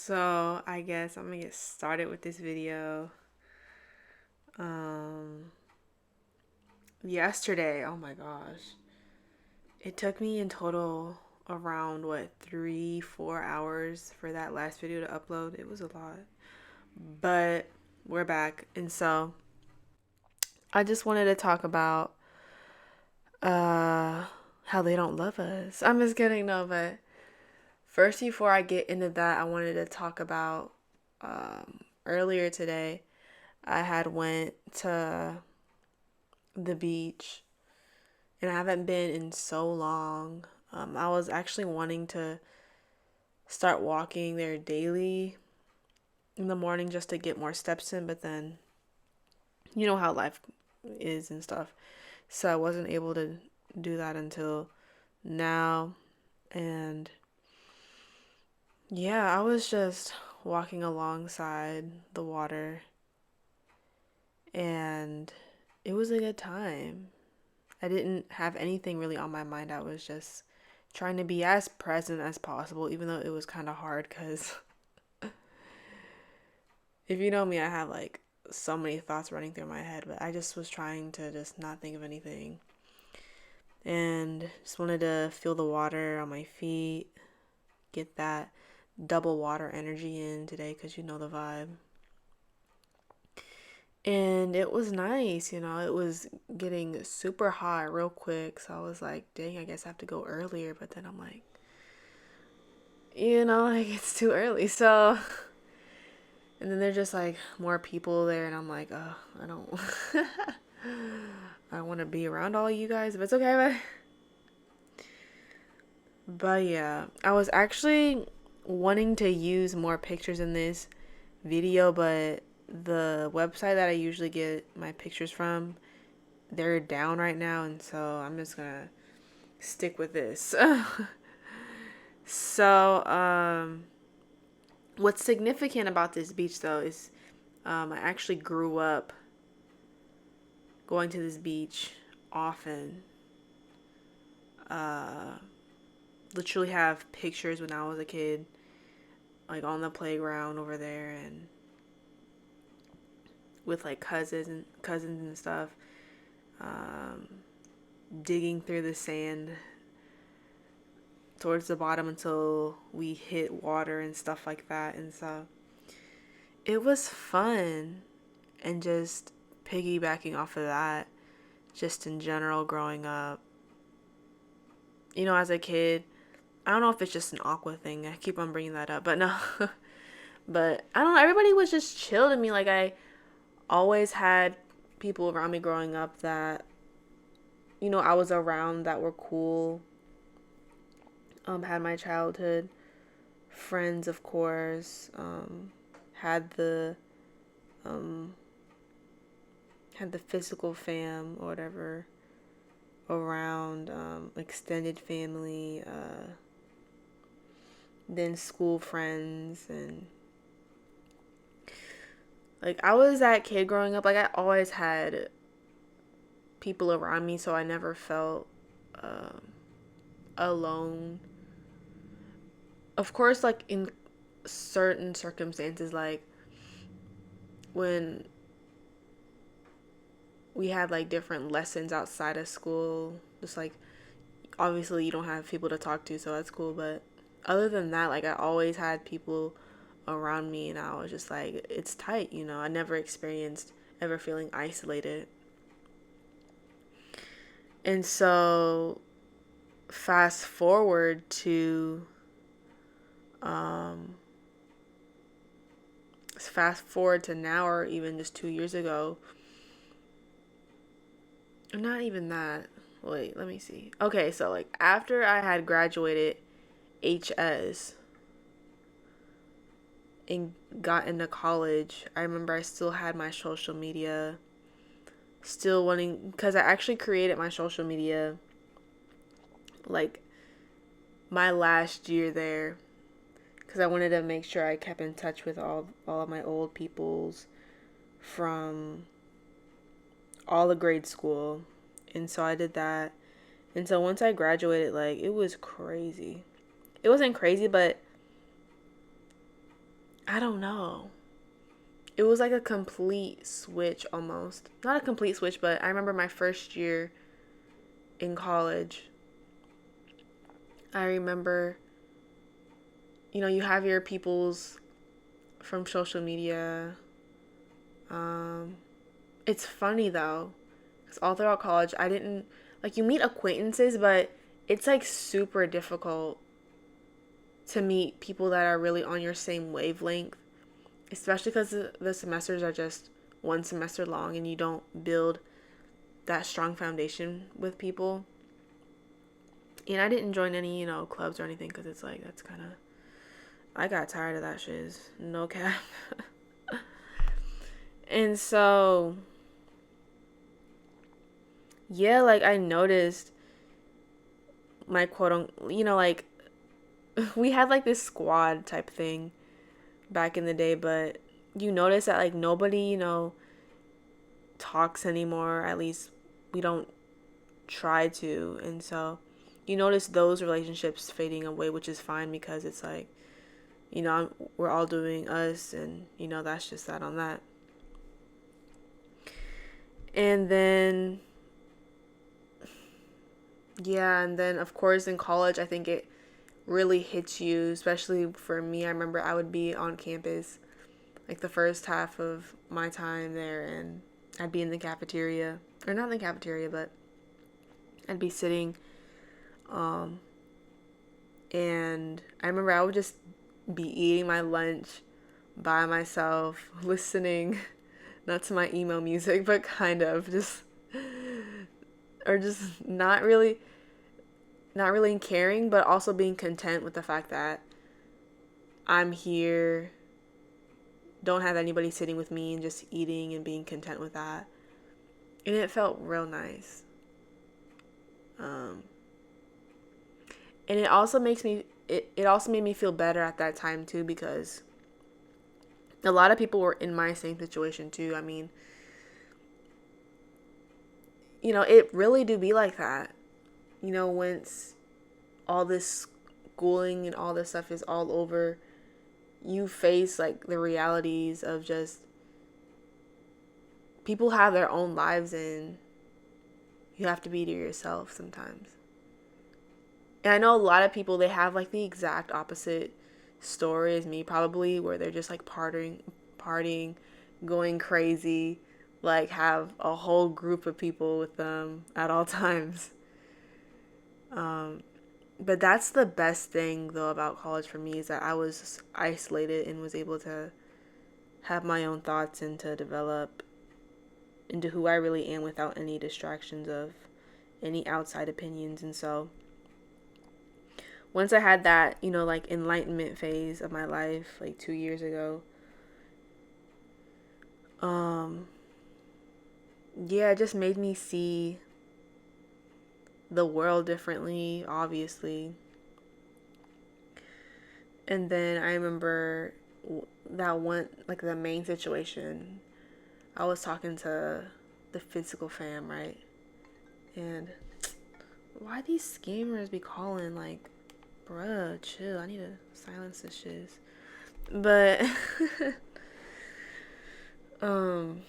So I guess I'm gonna get started with this video. Um, Yesterday, oh my gosh, it took me in total around 3-4 hours for that last video to upload. It was a lot, but we're back, and so I just wanted to talk about uh how they don't love us. I'm just kidding, no, but first before I get into that, I wanted to talk about earlier today. I had went to the beach and I haven't been in so long. I was actually wanting to start walking there daily in the morning just to get more steps in, but then you know how life is and stuff. So I wasn't able to do that until now. And yeah, I was just walking alongside the water and it was a good time. I didn't have anything really on my mind. I was just trying to be as present as possible, even though it was kind of hard because if you know me, I have like so many thoughts running through my head, but I just was trying to just not think of anything and just wanted to feel the water on my feet, get that double water energy in today because you know the vibe. And it was nice, it was getting super hot real quick. So I was like, dang, I guess I have to go earlier. But then I'm like, like it's too early. So, and then there's just like more people there. And I'm like, oh, I don't, I want to be around all you guys, but it's okay. But yeah, I was actually wanting to use more pictures in this video, but the website that I usually get my pictures from, they're down right now, and so I'm just gonna stick with this. So, what's significant about this beach though is I actually grew up going to this beach often. Uh, Literally have pictures when I was a kid, like on the playground over there, and with like cousins and stuff, um, digging through the sand towards the bottom until we hit water and stuff like that. And so it was fun, and just piggybacking off of that, just in general growing up, as a kid, I don't know if it's just an Aqua thing. I keep on bringing that up, but no. But I don't know. Everybody was just chill to me. Like, I always had people around me growing up that, I was around that were cool. Had my childhood friends, of course. Had the um, had the physical fam or whatever around. Extended family. Then school friends, and like I was that kid growing up. Like I always had people around me, so I never felt alone. Of course, like in certain circumstances, like when we had like different lessons outside of school, just like obviously you don't have people to talk to, so that's cool. But other than that, like I always had people around me, and I was just like, it's tight, I never experienced ever feeling isolated. And so fast forward to um now, or even just 2 years ago. Not even that. Wait, let me see. Okay, so like after I had graduated HS and got into college, I remember I still had my social media, still wanting, because I actually created my social media like my last year there, because I wanted to make sure I kept in touch with all of my old peoples from all of grade school. And so I did that. And so once I graduated, like it was crazy. It wasn't crazy, but I don't know. It was like a complete switch almost. Not a complete switch, but I remember my first year in college. I remember, you have your peoples from social media. Um, it's funny though, because all throughout college, I didn't, like, you meet acquaintances, but it's like super difficult to meet people that are really on your same wavelength, especially because the semesters are just one semester long and you don't build that strong foundation with people. And I didn't join any, clubs or anything because it's like, that's kind of, I got tired of that shiz. No cap. And so, yeah, like I noticed my quote unquote, like we had like this squad type thing back in the day, but you notice that like nobody, talks anymore. At least we don't try to. And so you notice those relationships fading away, which is fine because it's like, we're all doing us, and, that's just that on that. And then, yeah, and then of course in college, I think it really hits you, especially for me. I remember I would be on campus like the first half of my time there, and I'd be in the cafeteria, or not in the cafeteria, but I'd be sitting, um, and I remember I would just be eating my lunch by myself, listening, not to my emo music, but kind of just, or just not really caring, but also being content with the fact that I'm here, don't have anybody sitting with me, and just eating and being content with that. And it felt real nice. Um, and it also made me feel better at that time too, because a lot of people were in my same situation too. I mean, it really do be like that. Once all this schooling and all this stuff is all over, you face like the realities of just people have their own lives, and you have to be to yourself sometimes. And I know a lot of people, they have like the exact opposite story as me, probably, where they're just like partying, going crazy, like have a whole group of people with them at all times. Um, but that's the best thing though about college for me, is that I was isolated and was able to have my own thoughts and to develop into who I really am without any distractions of any outside opinions. And so once I had that, like enlightenment phase of my life, like 2 years ago, um, yeah, it just made me see the world differently, obviously. And then I remember that one, like the main situation, I was talking to the physical fam, right? And why these scammers be calling? Like, bruh, chill. I need to silence this shit. But, um,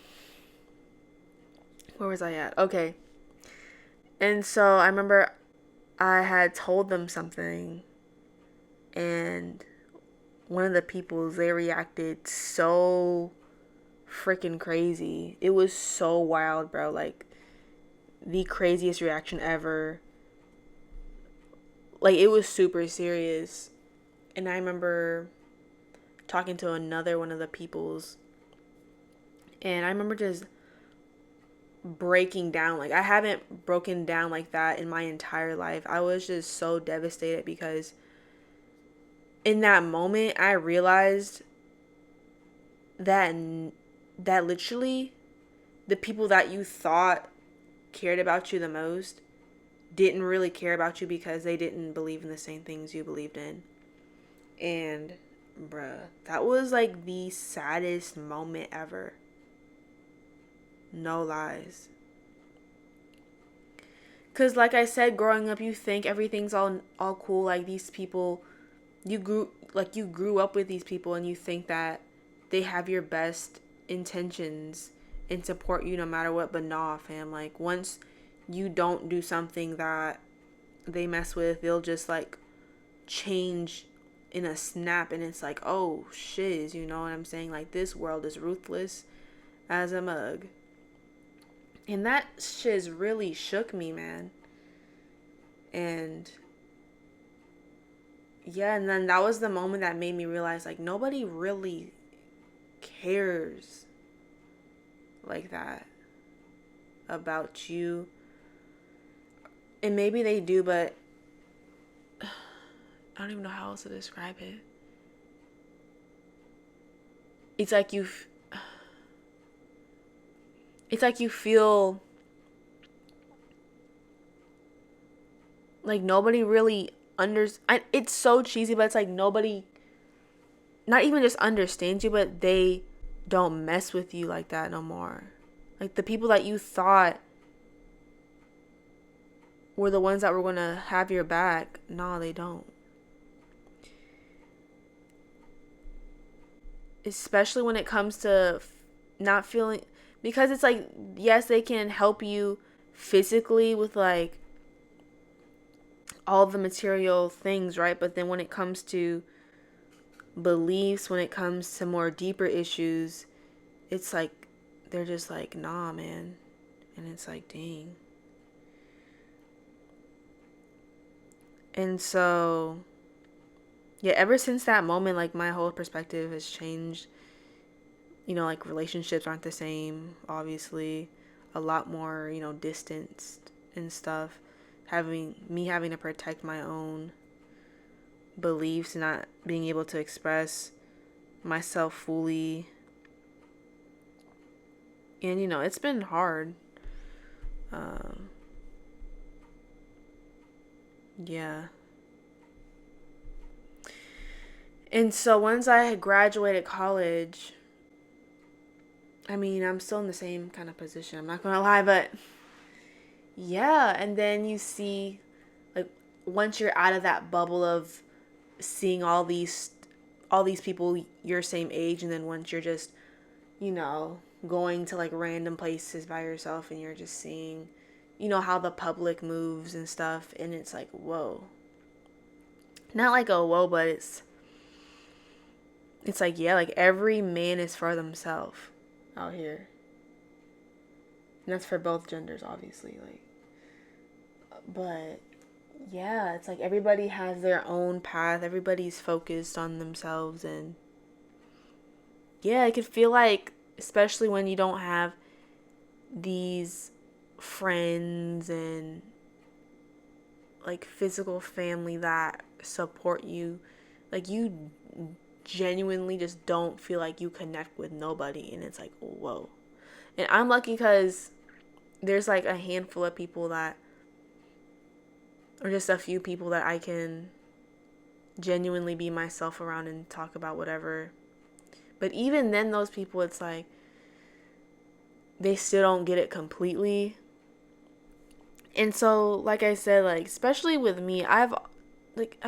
where was I at? Okay. And so I remember I had told them something, and one of the people, they reacted so freaking crazy. It was so wild, bro. Like, the craziest reaction ever. Like, it was super serious. And I remember talking to another one of the peoples, and I remember just breaking down. Like, I haven't broken down like that in my entire life. I was just so devastated because in that moment I realized that literally the people that you thought cared about you the most didn't really care about you because they didn't believe in the same things you believed in. And bruh, that was like the saddest moment ever. No lies. Cause like I said, growing up, you think everything's all cool. Like these people, you grew like you grew up with these people and you think that they have your best intentions and support you no matter what, but nah, fam. Like once you don't do something that they mess with, they'll just like change in a snap, and it's like, oh shiz, you know what I'm saying? Like this world is ruthless as a mug. And that shiz really shook me, man. And yeah, and then that was the moment that made me realize like nobody really cares like that about you. And maybe they do, but I don't even know how else to describe it. It's like it's like you feel like nobody really it's so cheesy, but it's like nobody not even just understands you, but they don't mess with you like that no more. Like the people that you thought were the ones that were going to have your back, nah, they don't. Especially when it comes to not feeling, because it's like, yes, they can help you physically with like all the material things, right? But then when it comes to beliefs, when it comes to more deeper issues, it's like they're just like, nah, man. And it's like, dang. And so yeah, ever since that moment, like my whole perspective has changed. You know, like relationships aren't the same, obviously. A lot more, you know, distanced and stuff. Having to protect my own beliefs, not being able to express myself fully. And, you know, it's been hard. Um, yeah. And so once I had graduated college, I mean, I'm still in the same kind of position. I'm not going to lie, but yeah. And then you see, like, once you're out of that bubble of seeing all these people your same age, and then once you're just, you know, going to like random places by yourself and you're just seeing, you know, how the public moves and stuff, and it's like, whoa. Not like a whoa, but it's like, yeah, like every man is for themselves out here. And that's for both genders, obviously, like, but yeah, it's like everybody has their own path. Everybody's focused on themselves, and yeah, it could feel like, especially when you don't have these friends and like physical family that support you, like you genuinely just don't feel like you connect with nobody, and it's like, whoa. And I'm lucky because there's like a handful of people that, or just a few people that I can genuinely be myself around and talk about whatever. But even then, those people, it's like they still don't get it completely. And so, like I said, like especially with me, I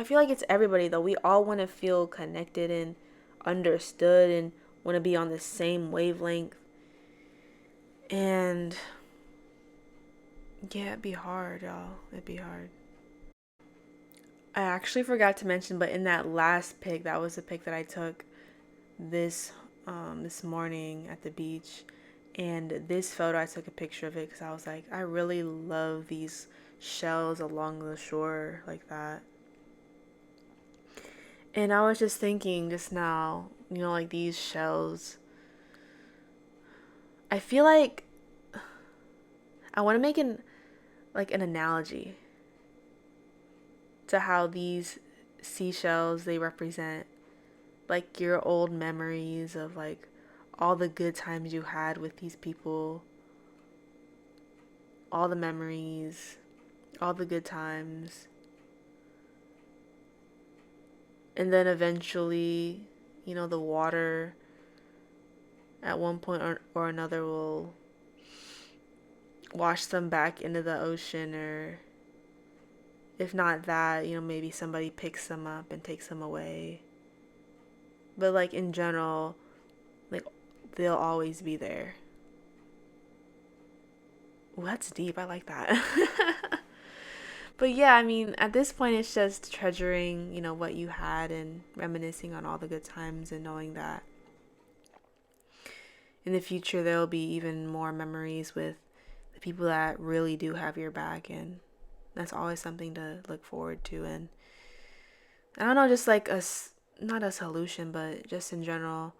feel like it's everybody though. We all want to feel connected and understood and want to be on the same wavelength. And yeah, it'd be hard, y'all. It'd be hard. I actually forgot to mention, but in that last pic, that was the pic that I took this this morning at the beach. And this photo, I took a picture of it because I was like, I really love these shells along the shore like that. And I was just thinking just now, you know, like these shells. I feel like I want to make an analogy to how these seashells, they represent like your old memories of like all the good times you had with these people, all the memories, all the good times. And then eventually, you know, the water at one point or another will wash them back into the ocean, or if not that, you know, maybe somebody picks them up and takes them away. but like in general, like they'll always be there. Well, that's deep. I like that. But yeah, I mean, at this point, it's just treasuring, what you had and reminiscing on all the good times and knowing that in the future there'll be even more memories with the people that really do have your back. And that's always something to look forward to. And I don't know, just like not a solution, but just in general,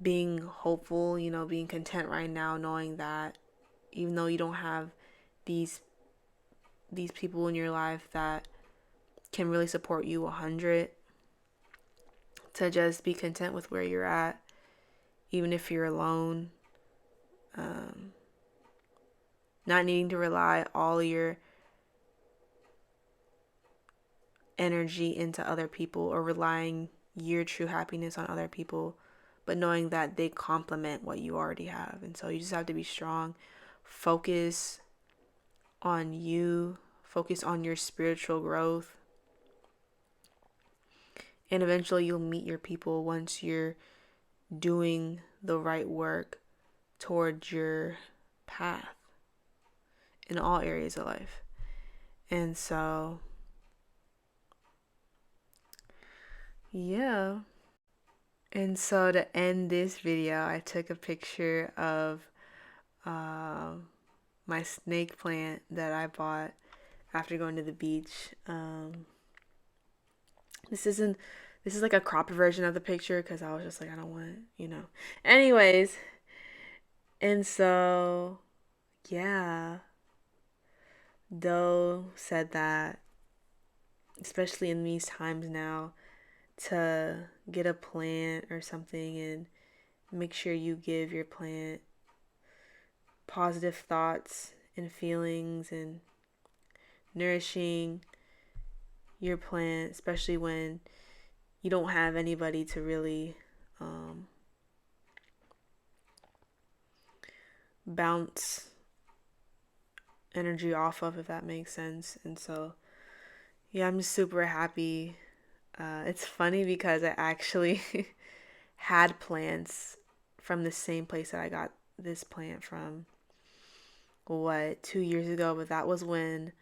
being hopeful, being content right now, knowing that even though you don't have these people in your life that can really support you 100, to just be content with where you're at, even if you're alone. Not needing to rely all your energy into other people or relying your true happiness on other people, but knowing that they complement what you already have. And so you just have to be strong, focus on you, focus on your spiritual growth, and eventually you'll meet your people once you're doing the right work towards your path in all areas of life. And so, yeah. And so to end this video, I took a picture of my snake plant that I bought after going to the beach. This is like a cropped version of the picture because I was just like, I don't want. Anyways, and so, yeah. Doe said that, especially in these times now, to get a plant or something and make sure you give your plant positive thoughts and feelings and nourishing your plant, especially when you don't have anybody to really bounce energy off of, if that makes sense. And so, yeah, I'm just super happy. It's funny because I actually had plants from the same place that I got this plant from, 2 years ago, but that was when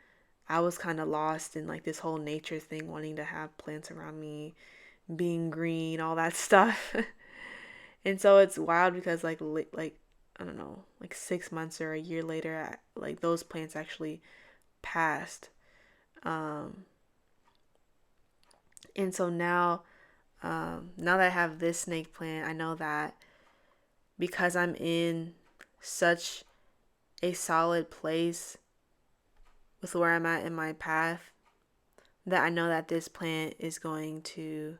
I was kind of lost in like this whole nature thing, wanting to have plants around me, being green, all that stuff. And so it's wild because like I don't know, like 6 months or a year later, like those plants actually passed. And so now that I have this snake plant, I know that because I'm in such a solid place with where I'm at in my path, that I know that this plant is going to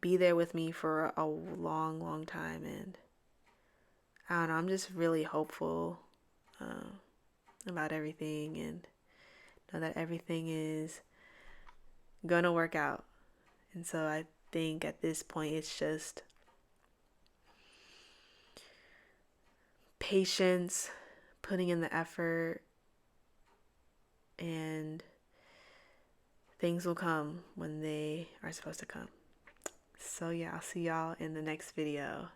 be there with me for a long, long time. And I don't know, I'm just really hopeful about everything and know that everything is gonna work out. And so I think at this point it's just patience, putting in the effort, and things will come when they are supposed to come. So yeah, I'll see y'all in the next video.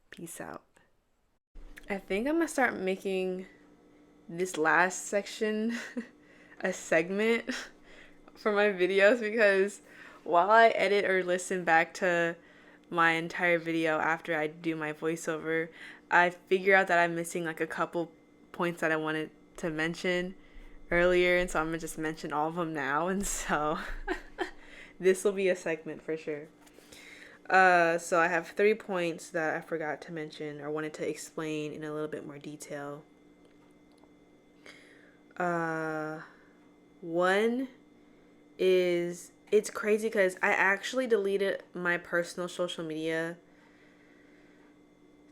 Peace out. I think I'm gonna start making this last section a segment for my videos, because while I edit or listen back to my entire video after I do my voiceover, I figure out that I'm missing like a couple points that I wanted to mention earlier, and so I'm gonna just mention all of them now. And so this will be a segment for sure. So I have 3 points that I forgot to mention or wanted to explain in a little bit more detail. One is, it's crazy because I actually deleted my personal social media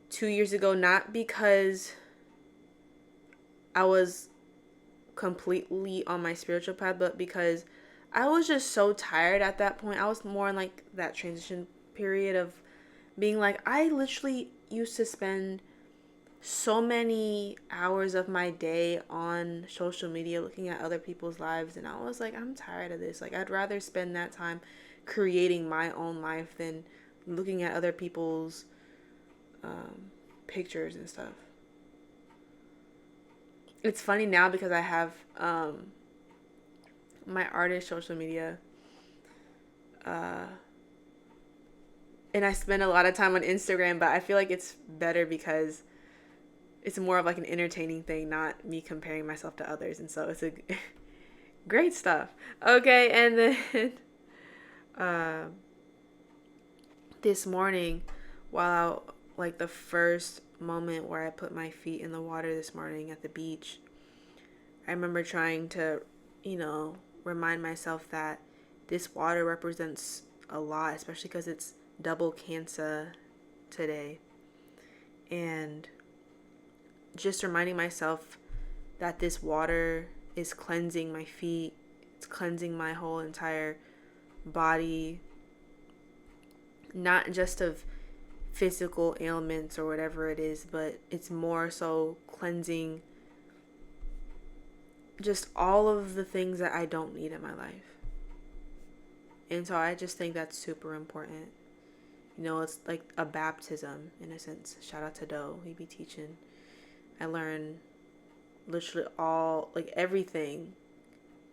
2 years ago, not because I was completely on my spiritual path, but because I was just so tired at that point. I was more in like that transition period of being like, I literally used to spend so many hours of my day on social media looking at other people's lives, and I was like, I'm tired of this. Like, I'd rather spend that time creating my own life than looking at other people's pictures and stuff. It's funny now because I have my artist social media, and I spend a lot of time on Instagram, but I feel like it's better because it's more of like an entertaining thing, not me comparing myself to others. And so it's a great stuff. Okay, and then this morning, while like the first moment where I put my feet in the water this morning at the beach, I remember trying to, remind myself that this water represents a lot, especially because it's double Cancer today. And just reminding myself that this water is cleansing my feet, it's cleansing my whole entire body, not just of physical ailments or whatever it is, but it's more so cleansing just all of the things that I don't need in my life. And so I just think that's super important. It's like a baptism in a sense. Shout out to Doe, he be teaching. I learned literally everything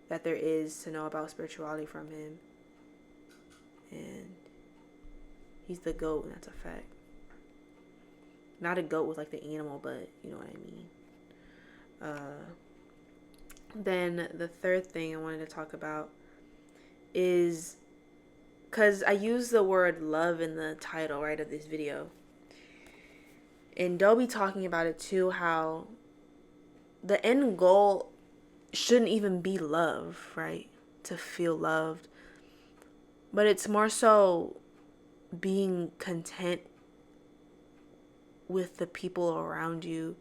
that there is to know about spirituality from him. And he's the GOAT, and that's a fact. Not a goat with like the animal, but you know what I mean. Then the third thing I wanted to talk about is, because I use the word love in the title, right, of this video. And they'll be talking about it too, how the end goal shouldn't even be love, right? To feel loved. But it's more so being content with the people around you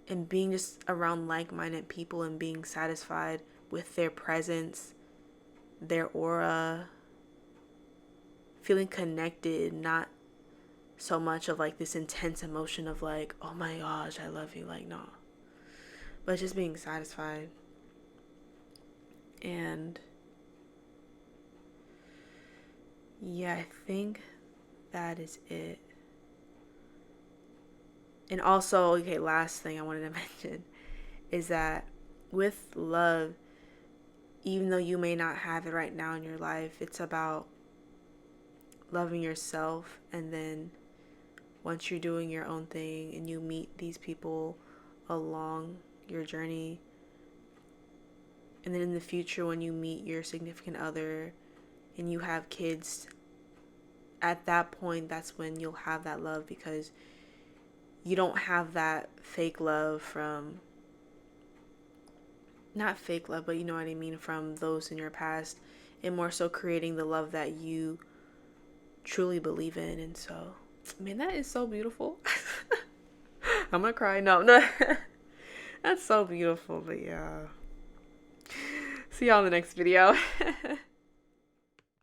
and being just around like-minded people and being satisfied with their presence, their aura, feeling connected, not so much of like this intense emotion of like, oh my gosh, I love you, like, no, but just being satisfied. And yeah, I think that is it. And also, okay, last thing I wanted to mention is that with love, even though you may not have it right now in your life, it's about loving yourself. And then once you're doing your own thing and you meet these people along your journey, and then in the future when you meet your significant other and you have kids, at that point, that's when you'll have that love, because you don't have that fake love from, not fake love, but you know what I mean, from those in your past, and more so creating the love that you truly believe in. And so, man, that is so beautiful. I'm gonna cry. No. That's so beautiful. But yeah, see y'all in the next video.